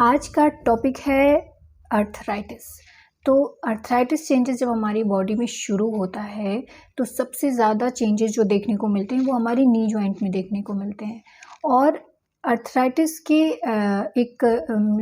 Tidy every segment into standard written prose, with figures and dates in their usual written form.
आज का टॉपिक है अर्थराइटिस। तो अर्थराइटिस चेंजेस जब हमारी बॉडी में शुरू होता है तो सबसे ज़्यादा चेंजेस जो देखने को मिलते हैं वो हमारी नी जॉइंट में देखने को मिलते हैं। और अर्थराइटिस के एक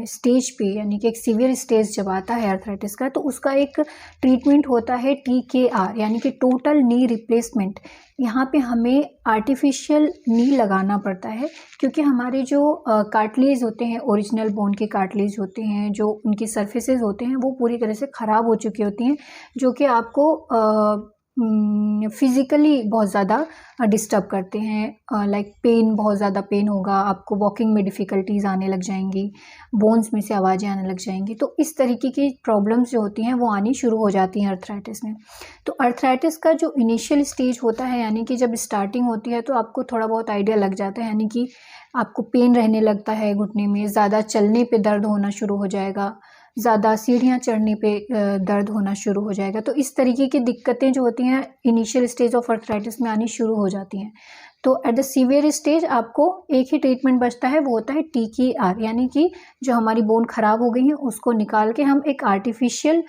स्टेज पे यानी कि एक सीवियर स्टेज जब आता है अर्थराइटिस का, तो उसका एक ट्रीटमेंट होता है TKR यानी कि टोटल नी रिप्लेसमेंट। यहाँ पे हमें आर्टिफिशियल नी लगाना पड़ता है क्योंकि हमारे जो कार्टिलेज होते हैं, ओरिजिनल बोन के कार्टिलेज होते हैं, जो उनकी सर्फेसेस होते हैं वो पूरी तरह से ख़राब हो चुकी होती हैं, जो कि आपको फिज़िकली बहुत ज़्यादा डिस्टर्ब करते हैं। लाइक पेन, बहुत ज़्यादा पेन होगा, आपको वॉकिंग में डिफ़िकल्टीज़ आने लग जाएंगी, बोन्स में से आवाज़ें आने लग जाएंगी। तो इस तरीके की प्रॉब्लम्स जो होती हैं वो आनी शुरू हो जाती हैं अर्थराइटिस में। तो अर्थराइटिस का जो इनिशियल स्टेज होता है यानी कि जब स्टार्टिंग होती है तो आपको थोड़ा बहुत आइडिया लग जाता है, यानी कि आपको पेन रहने लगता है घुटने में, ज़्यादा चलने पे दर्द होना शुरू हो जाएगा, ज़्यादा सीढ़ियाँ चढ़ने पे दर्द होना शुरू हो जाएगा। तो इस तरीके की दिक्कतें जो होती हैं इनिशियल स्टेज ऑफ अर्थराइटिस में आनी शुरू हो जाती हैं। तो एट द सीवियर स्टेज आपको एक ही ट्रीटमेंट बचता है, वो होता है TKR यानी कि जो हमारी बोन ख़राब हो गई है उसको निकाल के हम एक आर्टिफिशियल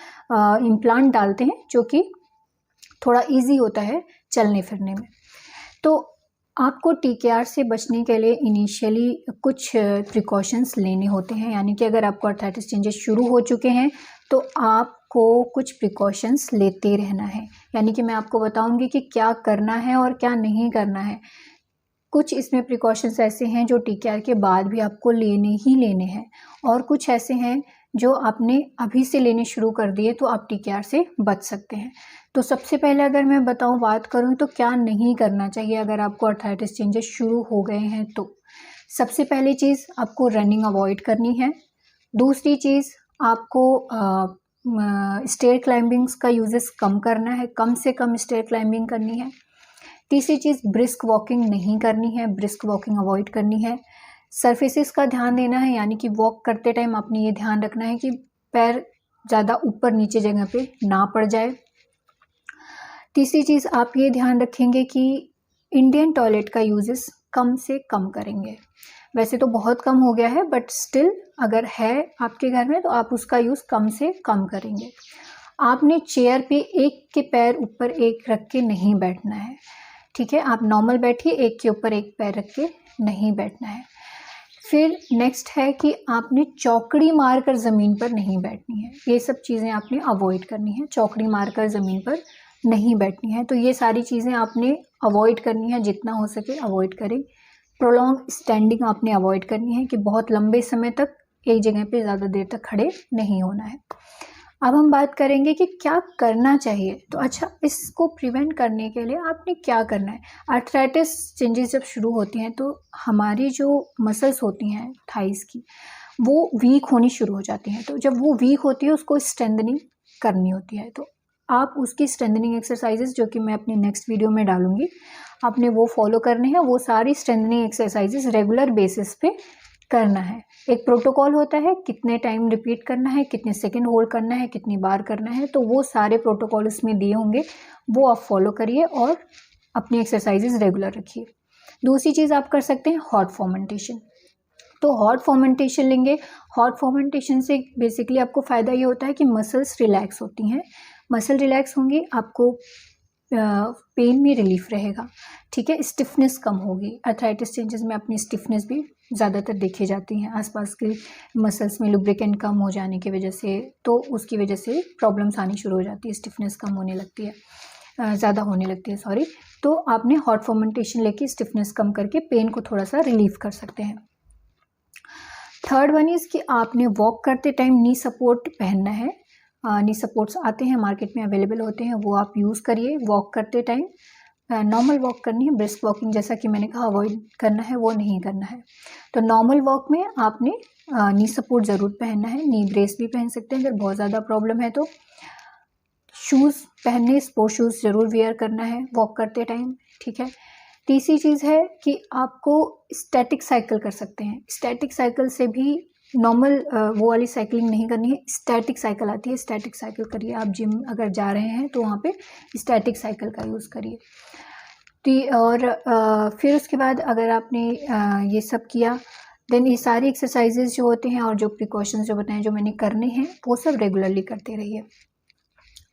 इम्प्लांट डालते हैं, जो कि थोड़ा ईजी होता है चलने फिरने में। तो आपको TKR से बचने के लिए इनिशियली कुछ प्रिकॉशंस लेने होते हैं, यानी कि अगर आपको अर्थराइटिस चेंजेस शुरू हो चुके हैं तो आपको कुछ प्रिकॉशंस लेते रहना है। यानी कि मैं आपको बताऊंगी कि क्या करना है और क्या नहीं करना है। कुछ इसमें प्रिकॉशंस ऐसे हैं जो TKR के बाद भी आपको लेने ही लेने हैं, और कुछ ऐसे हैं जो आपने अभी से लेने शुरू कर दिए तो आप TKR से बच सकते हैं। तो सबसे पहले अगर मैं बात करूं तो क्या नहीं करना चाहिए अगर आपको अर्थराइटिस चेंजेस शुरू हो गए हैं। तो सबसे पहली चीज़, आपको रनिंग अवॉइड करनी है। दूसरी चीज़, आपको स्टेयर क्लाइंबिंग्स का यूजेस कम करना है, कम से कम स्टेयर क्लाइंबिंग करनी है। तीसरी चीज़, ब्रिस्क वॉकिंग नहीं करनी है, ब्रिस्क वॉकिंग अवॉइड करनी है। सरफेसेस का ध्यान देना है, यानी कि वॉक करते टाइम आपने ये ध्यान रखना है कि पैर ज़्यादा ऊपर नीचे जगह पे ना पड़ जाए। तीसरी चीज़, आप ये ध्यान रखेंगे कि इंडियन टॉयलेट का यूजेस कम से कम करेंगे। वैसे तो बहुत कम हो गया है, बट स्टिल अगर है आपके घर में तो आप उसका यूज़ कम से कम करेंगे। आपने चेयर पे एक के पैर ऊपर एक रख के नहीं बैठना है, ठीक है। आप नॉर्मल बैठिए, एक के ऊपर एक पैर रख के नहीं बैठना है। फिर नेक्स्ट है कि आपने चौकड़ी मारकर ज़मीन पर नहीं बैठनी है। ये सब चीज़ें आपने अवॉइड करनी है, चौकड़ी मारकर ज़मीन पर नहीं बैठनी है। तो ये सारी चीज़ें आपने अवॉइड करनी है, जितना हो सके अवॉइड करें। प्रोलॉन्ग स्टैंडिंग आपने अवॉइड करनी है कि बहुत लंबे समय तक एक जगह पे ज़्यादा देर तक खड़े नहीं होना है। अब हम बात करेंगे कि क्या करना चाहिए। तो अच्छा, इसको प्रिवेंट करने के लिए आपने क्या करना है। अर्थराइटिस चेंजेस जब शुरू होती हैं तो हमारी जो मसल्स होती हैं थाइस की, वो वीक होनी शुरू हो जाती हैं। तो जब वो वीक होती है उसको स्ट्रेंथनिंग करनी होती है। तो आप उसकी स्ट्रेंथनिंग एक्सरसाइजेस, जो कि मैं अपनी नेक्स्ट वीडियो में डालूंगी, आपने वो फॉलो करने हैं। वो सारी स्ट्रेंथनिंग एक्सरसाइजेस रेगुलर बेसिस पे करना है। एक प्रोटोकॉल होता है, कितने टाइम रिपीट करना है, कितने सेकंड होल्ड करना है, कितनी बार करना है। तो वो सारे प्रोटोकॉल इसमें दिए होंगे, वो आप फॉलो करिए और अपनी एक्सरसाइजेस रेगुलर रखिए। दूसरी चीज़ आप कर सकते हैं हॉट फॉर्मेंटेशन। तो हॉट फॉर्मेंटेशन लेंगे। हॉट फॉर्मेंटेशन से बेसिकली आपको फ़ायदा ये होता है कि मसल्स रिलैक्स होती हैं। मसल रिलैक्स होंगी, आपको पेन में रिलीफ रहेगा, ठीक है। स्टिफनेस कम होगी। अर्थराइटिस चेंजेस में अपनी स्टिफनेस भी ज़्यादातर देखी जाती हैं आसपास के मसल्स में लुब्रिकेंट कम हो जाने की वजह से। तो उसकी वजह से प्रॉब्लम्स आनी शुरू हो जाती है, स्टिफनेस कम होने लगती है, ज़्यादा होने लगती है, सॉरी। तो आपने हॉट फॉर्मेंटेशन लेके स्टिफनेस कम करके पेन को थोड़ा सा रिलीफ कर सकते हैं। थर्ड वन इज़ कि आपने वॉक करते टाइम नी सपोर्ट पहनना है। नी सपोर्ट्स आते हैं मार्केट में, अवेलेबल होते हैं, वो आप यूज़ करिए वॉक करते टाइम। नॉर्मल वॉक करनी है, ब्रिस्क वॉकिंग जैसा कि मैंने कहा अवॉइड करना है, वो नहीं करना है। तो नॉर्मल वॉक में आपने नी सपोर्ट ज़रूर पहनना है। नी ब्रेस भी पहन सकते हैं अगर बहुत ज़्यादा प्रॉब्लम है तो। शूज़ पहनने, स्पोर्ट शूज़ ज़रूर वेयर करना है वॉक करते टाइम, ठीक है। तीसरी चीज़ है कि आपको स्टैटिक साइकिल कर सकते हैं। स्टैटिक साइकिल से भी नॉर्मल वो वाली साइकिलिंग नहीं करनी है, स्टैटिक साइकिल आती है, स्टैटिक साइकिल करिए। आप जिम अगर जा रहे हैं तो वहाँ पे स्टैटिक साइकिल का यूज़ करिए। और फिर उसके बाद अगर आपने ये सब किया देन ये सारी एक्सरसाइजेज जो होते हैं और जो प्रिकॉशंस जो बताएं जो मैंने करने हैं वो सब रेगुलरली करते रहिए।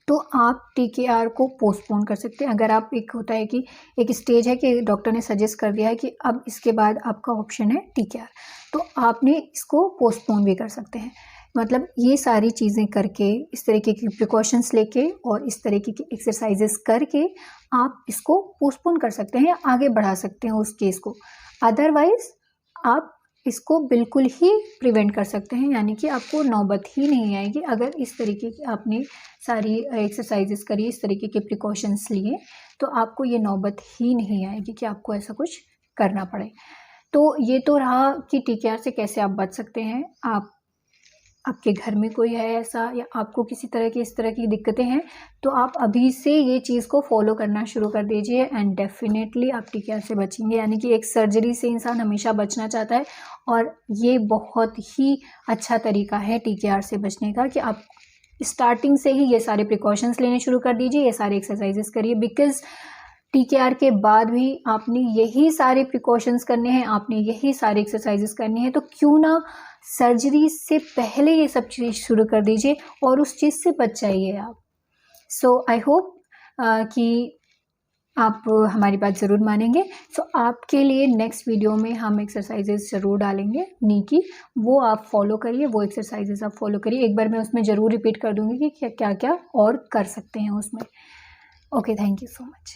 तो आप TKR को पोस्टपोन कर सकते हैं। अगर आप, एक होता है कि एक स्टेज है कि डॉक्टर ने सजेस्ट कर दिया है कि अब इसके बाद आपका ऑप्शन है TKR, तो आपने इसको पोस्टपोन भी कर सकते हैं। मतलब ये सारी चीज़ें करके, इस तरीके की प्रिकॉशंस लेके और इस तरीके की एक्सरसाइजेस करके आप इसको पोस्टपोन कर सकते हैं या आगे बढ़ा सकते हैं उस केस को। अदरवाइज आप इसको बिल्कुल ही प्रिवेंट कर सकते हैं, यानी कि आपको नौबत ही नहीं आएगी अगर इस तरीके की आपने सारी एक्सरसाइजेस करी, इस तरीके के प्रिकॉशंस लिए, तो आपको ये नौबत ही नहीं आएगी कि आपको ऐसा कुछ करना पड़े। तो ये तो रहा कि TKR से कैसे आप बच सकते हैं। आपके घर में कोई है ऐसा या आपको किसी तरह की इस तरह की दिक्कतें हैं, तो आप अभी से ये चीज़ को फॉलो करना शुरू कर दीजिए एंड डेफिनेटली आप TKR से बचेंगे। यानी कि एक सर्जरी से इंसान हमेशा बचना चाहता है और ये बहुत ही अच्छा तरीका है TKR से बचने का कि आप स्टार्टिंग से ही ये सारे प्रिकॉशंस लेने शुरू कर दीजिए, ये सारे एक्सरसाइजेस करिए। बिकॉज TKR के बाद भी आपने यही सारे प्रिकॉशंस करने हैं, आपने यही सारे एक्सरसाइजेस करनी है, तो क्यों ना सर्जरी से पहले ये सब चीज़ शुरू कर दीजिए और उस चीज़ से बच जाइए आप। सो आई होप कि आप हमारी बात ज़रूर मानेंगे। सो आपके लिए नेक्स्ट वीडियो में हम एक्सरसाइजेस ज़रूर डालेंगे नी की, वो आप फॉलो करिए, वो एक्सरसाइजेस आप फॉलो करिए। एक बार मैं उसमें ज़रूर रिपीट कर दूँगी कि क्या क्या और कर सकते हैं उसमें। Okay, thank you so much.